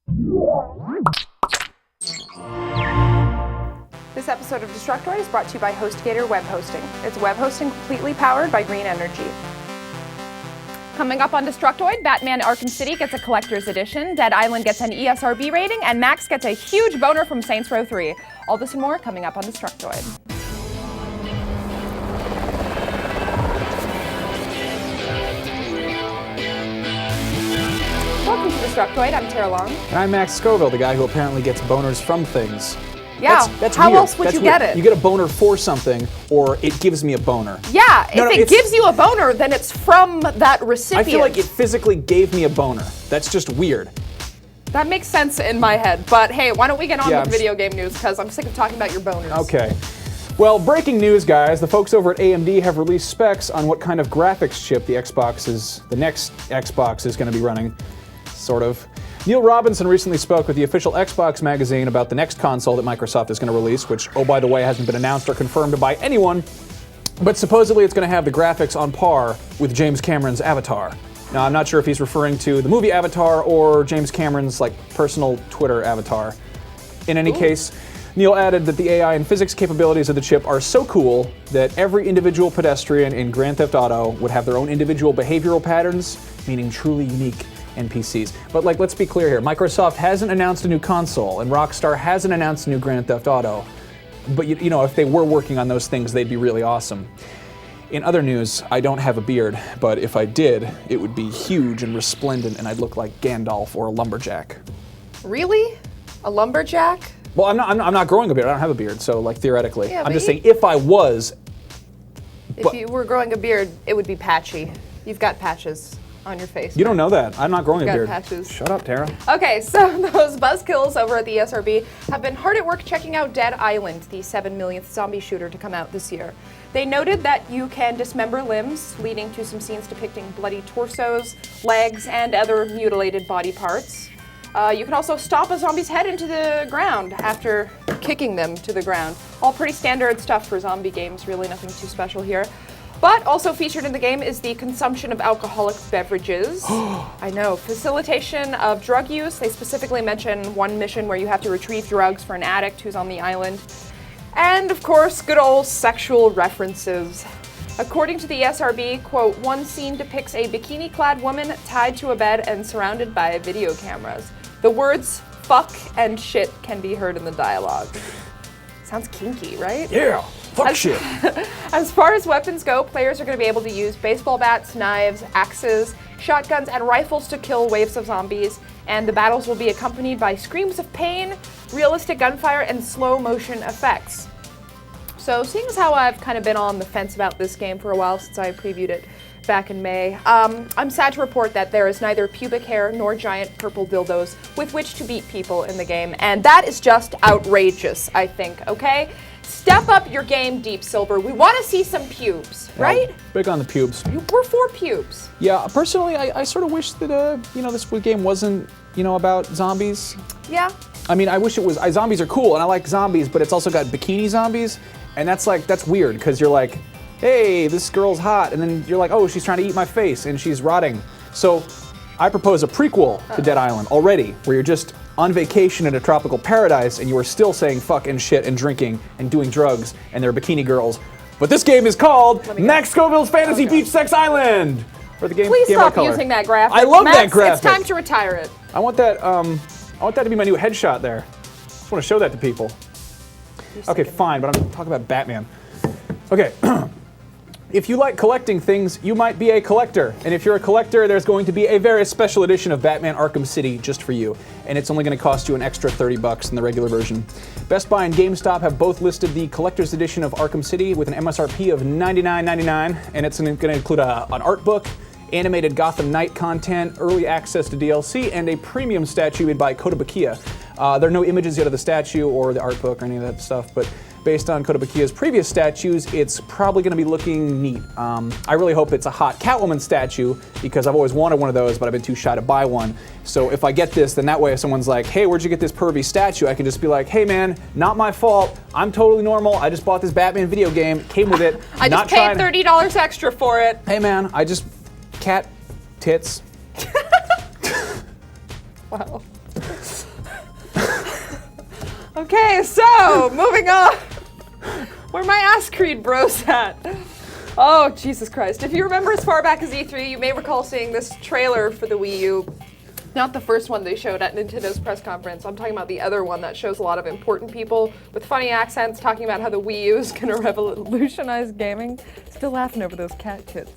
This episode of Destructoid is brought to you by HostGator Web Hosting. It's web hosting completely powered by green energy. Coming up on Destructoid, Batman Arkham City gets a collector's edition, Dead Island gets an ESRB rating, and Max gets a huge boner from Saints Row 3. All this and more coming up on Destructoid. Welcome to Destructoid, I'm Tara Long. And I'm Max Scoville, the guy who apparently gets boners from things. Yeah, that's how weird. else would you get it? You get a boner for something, or it gives me a boner. Yeah, if it gives you a boner, then it's from that recipient. I feel like it physically gave me a boner. That's just weird. That makes sense in my head, but hey, why don't we get on with video game news, because I'm sick of talking about your boners. Okay. Well, breaking news, guys. The folks over at AMD have released specs on what kind of graphics chip the next Xbox is going to be running, sort of. Neil Robinson recently spoke with the official Xbox magazine about the next console that Microsoft is going to release, which, oh, by the way, hasn't been announced or confirmed by anyone, but supposedly it's going to have the graphics on par with James Cameron's Avatar. Now, I'm not sure if he's referring to the movie Avatar or James Cameron's, personal Twitter avatar. In any case, Neil added that the AI and physics capabilities of the chip are so cool that every individual pedestrian in Grand Theft Auto would have their own individual behavioral patterns, meaning truly unique NPCs. But let's be clear here. Microsoft hasn't announced a new console, and Rockstar hasn't announced a new Grand Theft Auto. But you know, if they were working on those things, they'd be really awesome. In other news, I don't have a beard, but if I did, it would be huge and resplendent, and I'd look like Gandalf or a lumberjack. Really? A lumberjack? Well, I'm not growing a beard. I don't have a beard, so theoretically, Yeah, I'm just saying if I was. If you were growing a beard, it would be patchy. You've got patches on your face. You don't know that. I'm not growing a beard. Patches. Shut up, Tara. Okay, so those buzzkills over at the ESRB have been hard at work checking out Dead Island, the 7 millionth zombie shooter to come out this year. They noted that you can dismember limbs, leading to some scenes depicting bloody torsos, legs, and other mutilated body parts. You can also stomp a zombie's head into the ground after kicking them to the ground. All pretty standard stuff for zombie games, really nothing too special here. But also featured in the game is the consumption of alcoholic beverages. I know. Facilitation of drug use. They specifically mention one mission where you have to retrieve drugs for an addict who's on the island. And, of course, good old sexual references. According to the ESRB, quote, one scene depicts a bikini-clad woman tied to a bed and surrounded by video cameras. The words fuck and shit can be heard in the dialogue. Sounds kinky, right? Yeah. Fuck shit. As far as weapons go, players are going to be able to use baseball bats, knives, axes, shotguns, and rifles to kill waves of zombies, and the battles will be accompanied by screams of pain, realistic gunfire, and slow motion effects. So, seeing as how I've kind of been on the fence about this game for a while since I previewed it back in May, I'm sad to report that there is neither pubic hair nor giant purple dildos with which to beat people in the game, and that is just outrageous, I think, okay? Step up your game, Deep Silver. We want to see some pubes, right? Big on the pubes. We're for pubes. Yeah, personally, I sort of wish that, this game wasn't, about zombies. Yeah. I mean, I wish it was. Zombies are cool, and I like zombies, but it's also got bikini zombies, and that's weird, because you're like, hey, this girl's hot, and then you're like, oh, she's trying to eat my face, and she's rotting. So I propose a prequel to Dead Island already, where you're just on vacation in a tropical paradise, and you are still saying fuck and shit and drinking and doing drugs, and there are bikini girls. But this game is called Max Scoville's Fantasy Beach Sex Island. Or the game. Please Game stop Color. using that graphic. I love Max, that graphic. It's time to retire it. I want that. I want that to be my new headshot there. Just want to show that to people. Okay, fine, but I'm talking about Batman. Okay. If you like collecting things, you might be a collector. And if you're a collector, there's going to be a very special edition of Batman Arkham City just for you. And it's only going to cost you an extra $30 in the regular version. Best Buy and GameStop have both listed the collector's edition of Arkham City with an MSRP of $99.99. And it's going to include an art book, animated Gotham Knight content, early access to DLC, and a premium statue made by Kotobukiya. There are no images yet of the statue or the art book or any of that stuff, but based on Kotobukiya's previous statues, it's probably going to be looking neat. I really hope it's a hot Catwoman statue, because I've always wanted one of those, but I've been too shy to buy one. So if I get this, then that way if someone's like, hey, where'd you get this pervy statue? I can just be like, hey man, not my fault. I'm totally normal. I just bought this Batman video game, came with it. I just paid $30 extra for it. Hey man, I just cat tits. Wow. Okay, so moving on. Where my ass Creed bros at? Oh, Jesus Christ. If you remember as far back as E3, you may recall seeing this trailer for the Wii U. Not the first one they showed at Nintendo's press conference. I'm talking about the other one that shows a lot of important people with funny accents talking about how the Wii U is going to revolutionize gaming. Still laughing over those cat tits.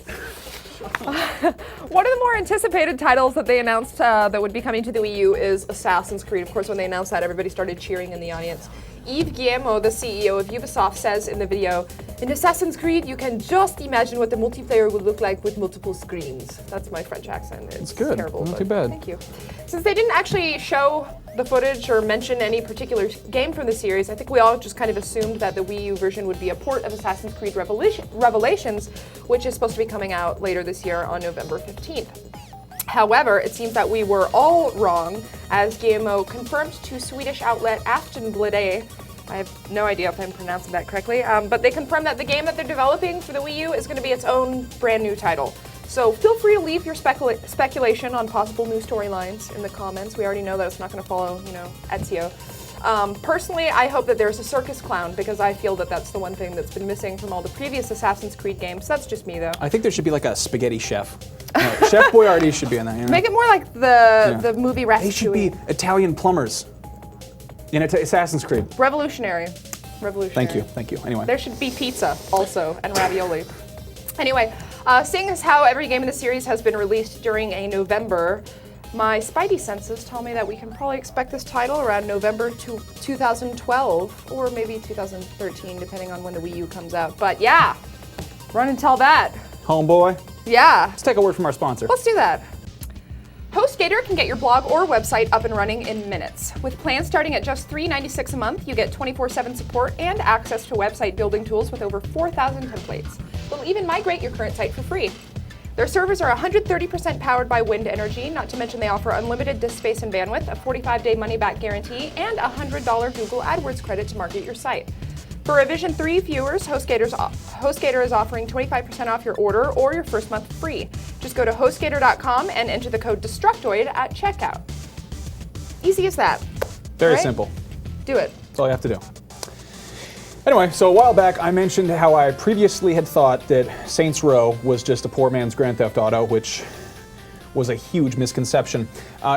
One of the more anticipated titles that they announced that would be coming to the Wii U is Assassin's Creed. Of course, when they announced that, everybody started cheering in the audience. Yves Guillemot, the CEO of Ubisoft, says in the video, "In Assassin's Creed, you can just imagine what the multiplayer would look like with multiple screens." That's my French accent. It's good. Terrible, Not but too bad. Thank you. Since they didn't actually show the footage or mention any particular game from the series, I think we all just kind of assumed that the Wii U version would be a port of Assassin's Creed Revelations, which is supposed to be coming out later this year on November 15th. However, it seems that we were all wrong, as Guillemot confirmed to Swedish outlet Aftonbladet. I have no idea if I'm pronouncing that correctly, but they confirmed that the game that they're developing for the Wii U is going to be its own brand new title. So feel free to leave your speculation on possible new storylines in the comments. We already know that it's not going to follow, Ezio. Personally, I hope that there's a circus clown, because I feel that that's the one thing that's been missing from all the previous Assassin's Creed games. That's just me, though. I think there should be like a spaghetti chef. Chef Boyardee should be in that. Make it more like the movie Ratatouille. They should be Italian plumbers in Assassin's Creed. Revolutionary. Thank you. Anyway. There should be pizza also, and ravioli. Anyway, seeing as how every game in the series has been released during a November, my spidey senses tell me that we can probably expect this title around November 2012, or maybe 2013, depending on when the Wii U comes out. But yeah, run and tell that. Homeboy. Yeah. Let's take a word from our sponsor. Let's do that. HostGator can get your blog or website up and running in minutes. With plans starting at just $3.96 a month, you get 24/7 support and access to website building tools with over 4,000 templates. They'll even migrate your current site for free. Their servers are 130% powered by wind energy, not to mention they offer unlimited disk space and bandwidth, a 45-day money-back guarantee, and a $100 Google AdWords credit to market your site. For Revision 3 viewers, HostGator is offering 25% off your order or your first month free. Just go to HostGator.com and enter the code Destructoid at checkout. Easy as that. Very right? simple. Do it. That's all you have to do. Anyway, so a while back I mentioned how I previously had thought that Saints Row was just a poor man's Grand Theft Auto, which was a huge misconception.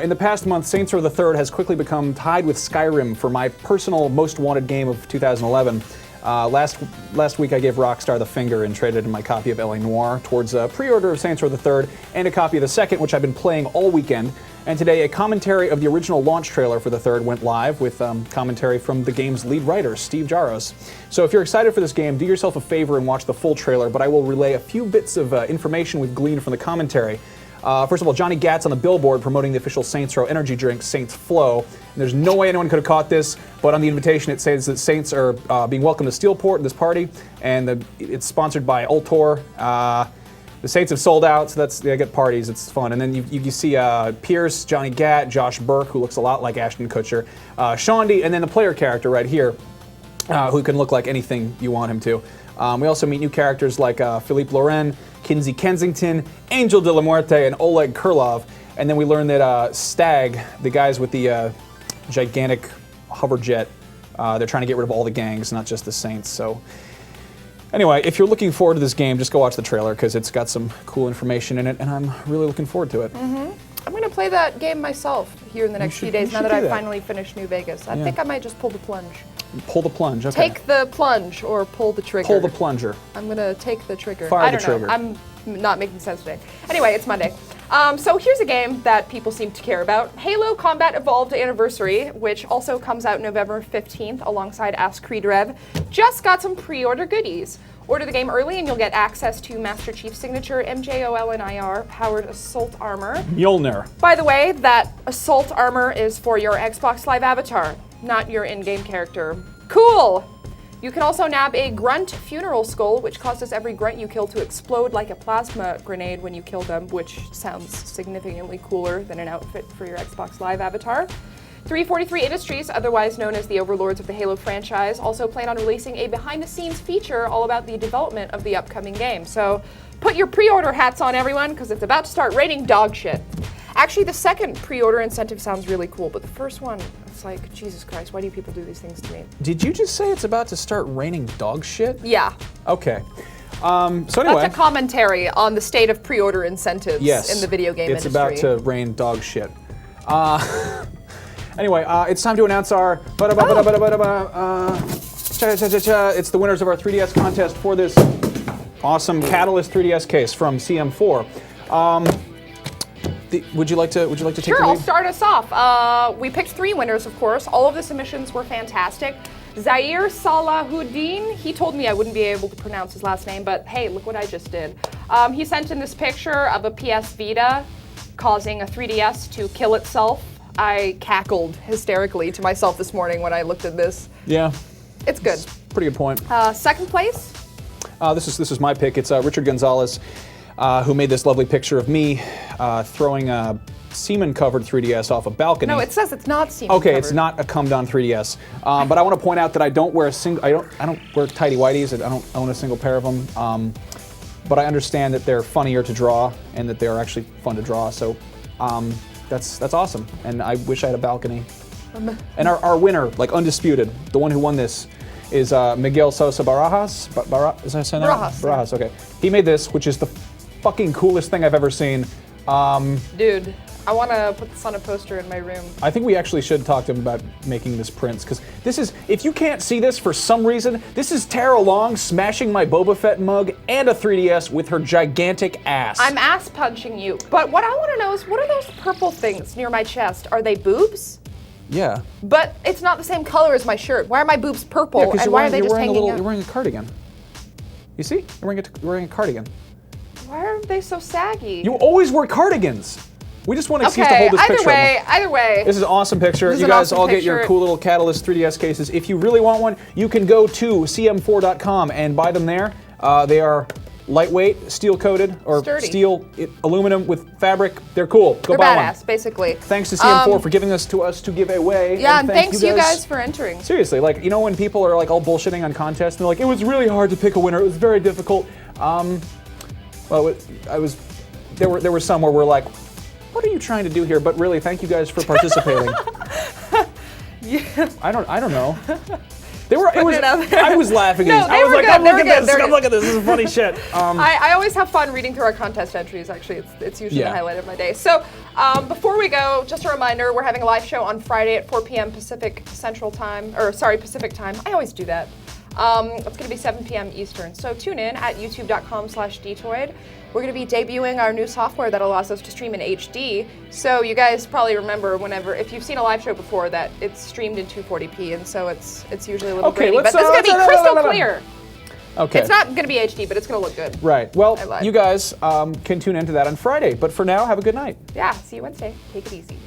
In the past month, Saints Row the Third has quickly become tied with Skyrim for my personal most wanted game of 2011. Last week I gave Rockstar the finger and traded in my copy of L.A. Noire towards a pre-order of Saints Row the Third and a copy of the second, which I've been playing all weekend. And today a commentary of the original launch trailer for the third went live with commentary from the game's lead writer, Steve Jaros. So if you're excited for this game, do yourself a favor and watch the full trailer, but I will relay a few bits of information we've gleaned from the commentary. First of all, Johnny Gat's on the billboard promoting the official Saints Row energy drink, Saints Flow. And there's no way anyone could have caught this, but on the invitation it says that Saints are being welcomed to Steelport in this party, and it's sponsored by Ultor. The Saints have sold out, so they get parties, it's fun. And then you see Pierce, Johnny Gat, Josh Burke, who looks a lot like Ashton Kutcher, Shaundi, and then the player character right here, who can look like anything you want him to. We also meet new characters like Philippe Loren, Kinsey Kensington, Angel de la Muerte, and Oleg Kurlov. And then we learn that Stag, the guys with the gigantic hover jet, they're trying to get rid of all the gangs, not just the Saints. So anyway, if you're looking forward to this game, just go watch the trailer because it's got some cool information in it, and I'm really looking forward to it. Mm-hmm. I'm going to play that game myself here in the next few days now that I've finally finished New Vegas. I think I might just pull the plunge. Pull the plunge, okay. Take the plunge or pull the trigger. Pull the plunger. I'm going to take the trigger. Fire I don't the trigger. know. I'm not making sense today. Anyway, it's Monday. So here's a game that people seem to care about. Halo Combat Evolved Anniversary, which also comes out November 15th alongside Ask Creed Rev, just got some pre-order goodies. Order the game early and you'll get access to Master Chief's signature MJOLNIR powered assault armor. Mjolnir. By the way, that assault armor is for your Xbox Live avatar, not your in-game character. Cool! You can also nab a Grunt Funeral Skull, which causes every grunt you kill to explode like a plasma grenade when you kill them, which sounds significantly cooler than an outfit for your Xbox Live avatar. 343 Industries, otherwise known as the overlords of the Halo franchise, also plan on releasing a behind-the-scenes feature all about the development of the upcoming game. So put your pre-order hats on, everyone, because it's about to start raining dog shit. Actually, the second pre-order incentive sounds really cool, but the first one, it's like, Jesus Christ, why do people do these things to me? Did you just say it's about to start raining dog shit? Yeah. Okay. So anyway. That's a commentary on the state of pre-order incentives Yes, in the video game it's industry. about to rain dog shit. Anyway, it's time to announce our. It's the winners of our 3DS contest for this awesome Catalyst 3DS case from CM4. Would you like to take Sure, the I'll lead? start us off. We picked 3 winners, of course. All of the submissions were fantastic. Zaire Salahuddin, he told me I wouldn't be able to pronounce his last name, but hey, look what I just did. He sent in this picture of a PS Vita causing a 3DS to kill itself. I cackled hysterically to myself this morning when I looked at this. Yeah. It's good. Pretty good point. Second place? This is my pick. It's Richard Gonzalez, who made this lovely picture of me throwing a semen-covered 3DS off a balcony. No, it says it's not semen Okay, covered. it's not a come-down 3DS. But I want to point out that I don't wear I don't wear tidy whities. I don't own a single pair of them. But I understand that they're funnier to draw and that they're actually fun to draw. So that's awesome. And I wish I had a balcony. And our winner, like undisputed, the one who won this, is Miguel Sosa Barajas. Is that saying that? Barajas. Barajas. Okay. He made this, which is the fucking coolest thing I've ever seen. Dude, I want to put this on a poster in my room. I think we actually should talk to him about making this prints, because this is, if you can't see this for some reason, this is Tara Long smashing my Boba Fett mug and a 3DS with her gigantic ass. I'm ass punching you. But what I want to know is, what are those purple things near my chest? Are they boobs? Yeah. But it's not the same color as my shirt. Why are my boobs purple? Yeah, because and why are they just hanging out? you're wearing a cardigan. You see? You're wearing a cardigan. Why are they so saggy? You always wear cardigans. We just want an excuse to hold this picture up. Either way. This is an awesome picture. This is You an guys awesome all get your picture. cool little Catalyst 3DS cases. If you really want one, you can go to cm4.com and buy them there. They are lightweight, steel coated, or Sturdy. aluminum with fabric. They're cool. Go They're buy badass, one. basically. Thanks to CM4 for giving this to us to give away. Yeah, and thank thanks you guys for entering. Seriously, like, you know when people are like all bullshitting on contests and they're like, it was really hard to pick a winner. It was very difficult. Well, there were some where we're like, what are you trying to do here? But really, thank you guys for participating. Yeah. I don't know. I was laughing No, at these. they I was were like, good, come they look were at good, this. they were Come good. look at this. This is funny shit. I always have fun reading through our contest entries, actually. It's usually Yeah. the highlight of my day. So before we go, just a reminder, we're having a live show on Friday at 4 p.m. Pacific Time. I always do that. It's going to be 7 p.m. Eastern. So tune in at youtube.com/dtoid. We're going to be debuting our new software that allows us to stream in HD. So you guys probably remember if you've seen a live show before, that it's streamed in 240p, and so it's usually a little grainy. But this is going to be crystal clear. Okay. It's not going to be HD, but it's going to look good. Right. Well, I lied. you guys can tune into that on Friday. But for now, have a good night. Yeah, see you Wednesday. Take it easy.